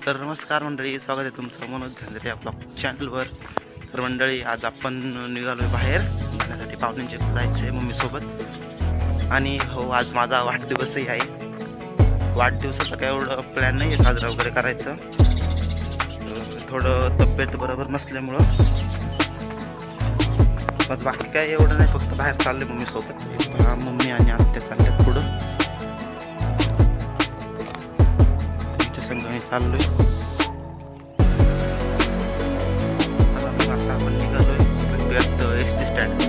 तर नमस्कार मंडळी, स्वागत आहे तुमचं मनोज झांजरे आपल्या चॅनलवर. तर मंडळी, आज आपण निघालो आहे बाहेर जाण्यासाठी. पाहुण्यांच्या जायचं आहे मम्मीसोबत. आणि हो, आज माझा वाढदिवसही आहे. वाढदिवसाचा काय एवढं प्लॅन नाही आहे साजरा वगैरे करायचं. थोडं तब्येत बरोबर नसल्यामुळं बस, बाकी काय एवढं नाही. फक्त बाहेर चालले मम्मीसोबत. मम्मी आणि आत्या चालल्यात पुढं. संघाने चाललोय. आता आपण निघालोय एस टी स्टँड.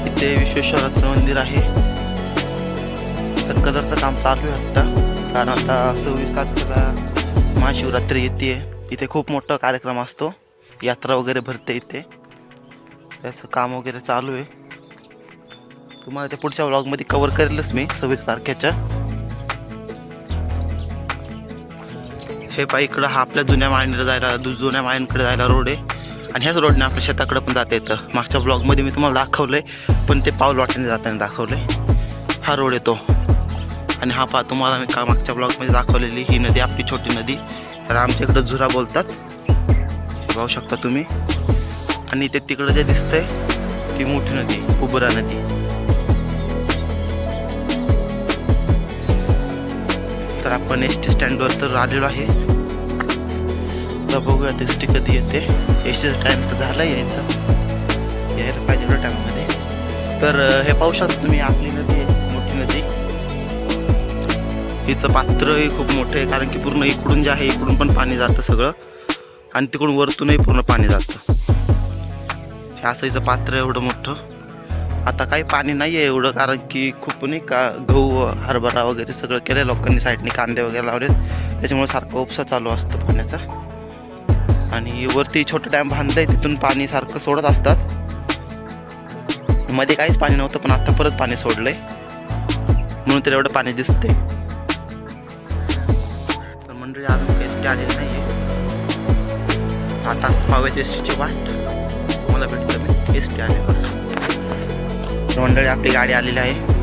इथे विश्वेश्वराचं मंदिर आहे. कलरचं काम चालू आहे आता, कारण आता 26 तारखेला महाशिवरात्री येते. इथे खूप मोठा कार्यक्रम असतो, यात्रा वगैरे भरते इथे. त्याचं काम वगैरे चालू आहे. तुम्हाला ते पुढच्या व्लॉगमध्ये कव्हर करेलच मी 26 तारखेच्या. हे पहा, इकडं हा आपल्या जुन्या माळींकडे जायला रोड आहे. आणि ह्याच रोडने आपल्या शेताकडे पण जाता येतं. मागच्या ब्लॉगमध्ये मी तुम्हाला दाखवलं आहे, पण ते पाऊल वाटेने जाताना दाखवलं आहे. हा रोड येतो. आणि हा पहा, तुम्हाला मी मागच्या ब्लॉगमध्ये दाखवलेली ही नदी, आपली छोटी नदी, तर आमच्या इकडं झुरा बोलतात. हे पाहू शकता तुम्ही. आणि ते तिकडं जे दिसतंय ती मोठी नदी, उबरा नदी. तर आपण एस टी स्टँडवर तर आलेलो आहे. तर बघूया एस टी कधी येते. एस टीचा टाईम तर झाला यायला पाहिजे एवढ्या टाईममध्ये. तर हे पाहू शकता तुम्ही, आपली नदी आहे, मोठी नदी. हिचं पात्रही खूप मोठं आहे, कारण की पूर्ण इकडून जे आहे इकडून पण पाणी जातं सगळं, आणि तिकडून वरतूनही पूर्ण पाणी जातं. हे असं हिचं पात्र एवढं मोठं. आता काही पाणी नाही आहे एवढं, कारण की खूप नाही का गहू हरभरा वगैरे सगळं केलं लोकांनी साईडने, कांदे वगैरे लावले, त्याच्यामुळे सारखा उपसा चालू असतो पाण्याचा. आणि वरती छोटं डॅम बांधलंय, तिथून पाणी सारखं सोडत असतात. मध्ये काहीच पाणी नव्हतं, पण आता परत पाणी सोडलंय, म्हणून तर एवढं पाणी दिसतंय. तर मंडळी, अजून काही एस टी आलेली नाही आहे. आता पाहूयात एस टीची वाट. तुम्हाला भेटतं मी एस टी आले. तर मंडळी, आपली गाडी आलेली आहे.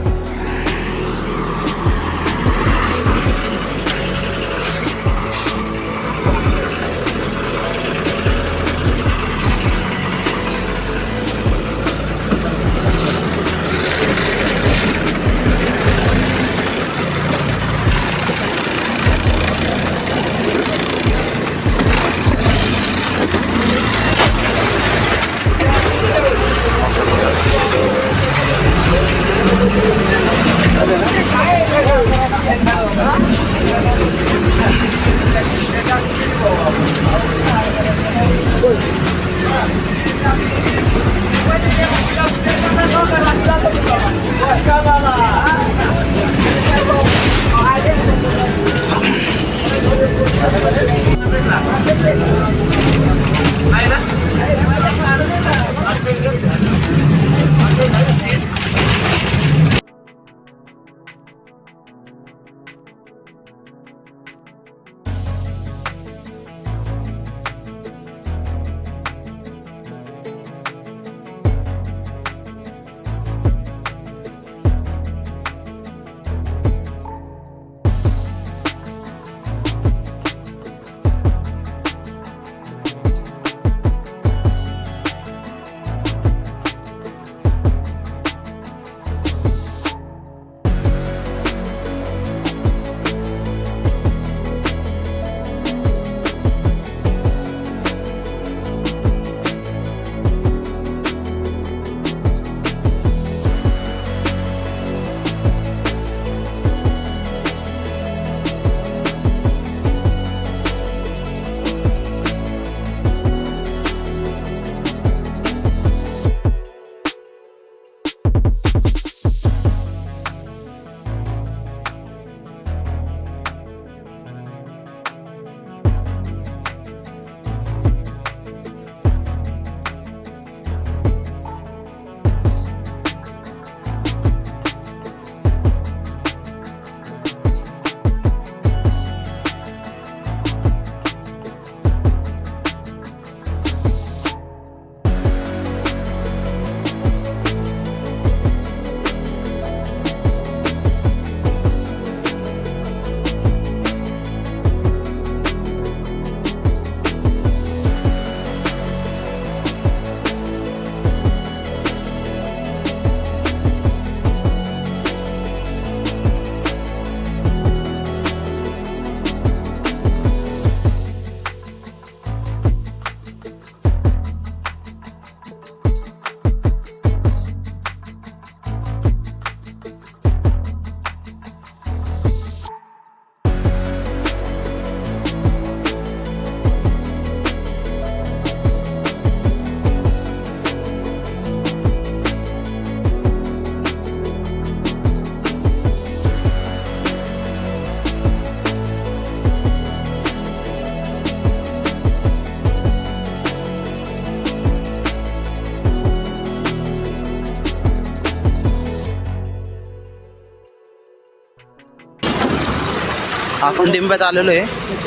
आपण डिंब्यात आलेलो आहे.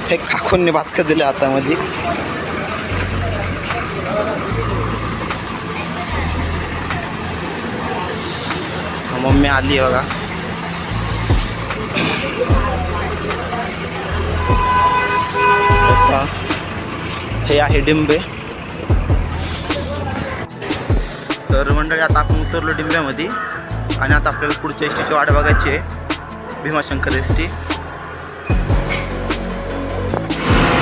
हे काकूंनी बाचकं दिले हातामध्ये. मम्मी आली बघा. हे आहे डिंबे. तर मंडळी आता आपण उतरलो डिंब्यामध्ये आणि आता आपल्याला पुढच्या एसटीची वाट बघायची आहे, भीमाशंकर एसटी.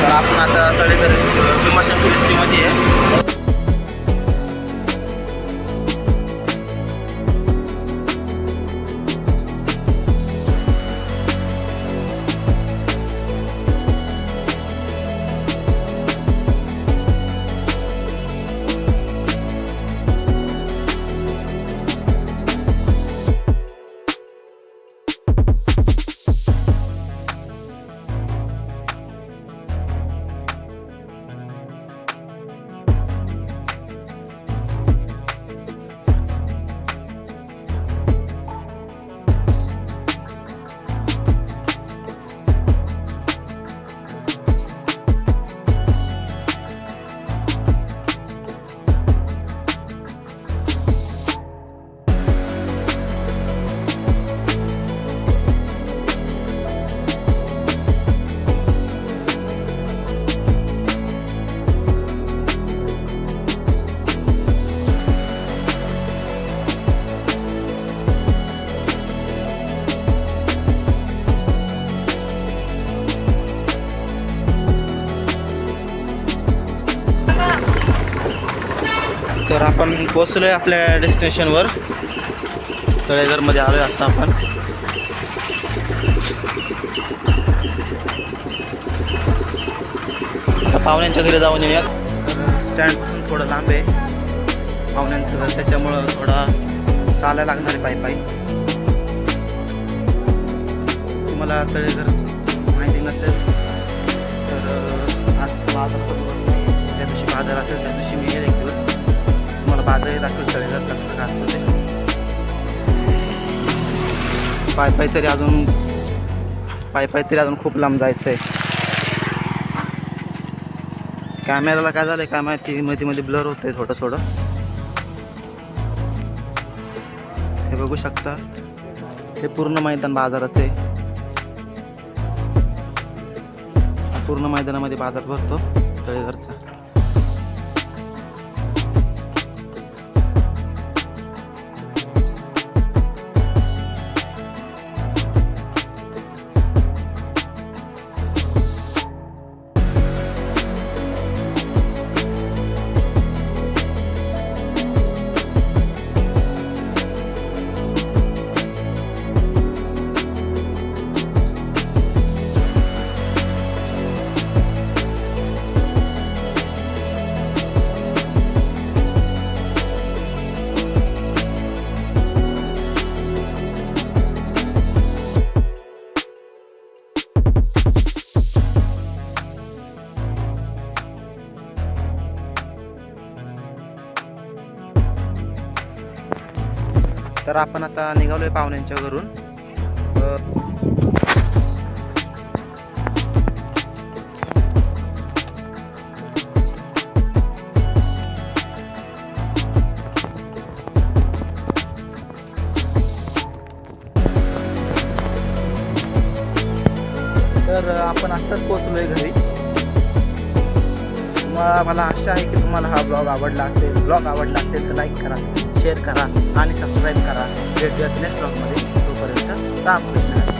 तर आपण आता तळेघर भीमाशंकर एसटीमध्ये आहे. तर आपण पोचलो आहे आपल्या डेस्टिनेशनवर. तळेघरमध्ये आलो आहे आता आपण. आता पाहुण्यांच्या घरी जाऊन येऊयात. स्टँडपासून थोडं लांब आहे पाहुण्यांचं घर, त्याच्यामुळं थोडा चालायला लागणार आहे पायी पायी. तुम्हाला तळेघर माहिती नसेल तर आज बाजाराचा दिवस नाही, त्या दिवशी बाजार असेल त्या दिवशी मी येईल एक दिवस. तुम्हाला बाजार दाखवेल तळेघर कसं का असतं ते. पायी तरी अजून खूप लांब जायचं आहे. कॅमेराला काय झालं काय माहिती, मध्ये ब्लर होतंय थोडं. हे बघू शकता, हे पूर्ण मैदान बाजाराचं आहे. पूर्ण मैदानामध्ये बाजार भरतो तळेघरचा. तर आपण आता निघालोय पाहुण्यांच्या घरून. तर आपण आत्ताच पोहोचलोय घरी. मला आशा आहे की तुम्हाला हा ब्लॉग आवडला असेल तर लाईक करा, शेअर करा आणि सबस्क्राईब करा. भेटूयात नेक्स्ट ब्लॉगमध्ये. तोपर्यंत रामकृष्ण.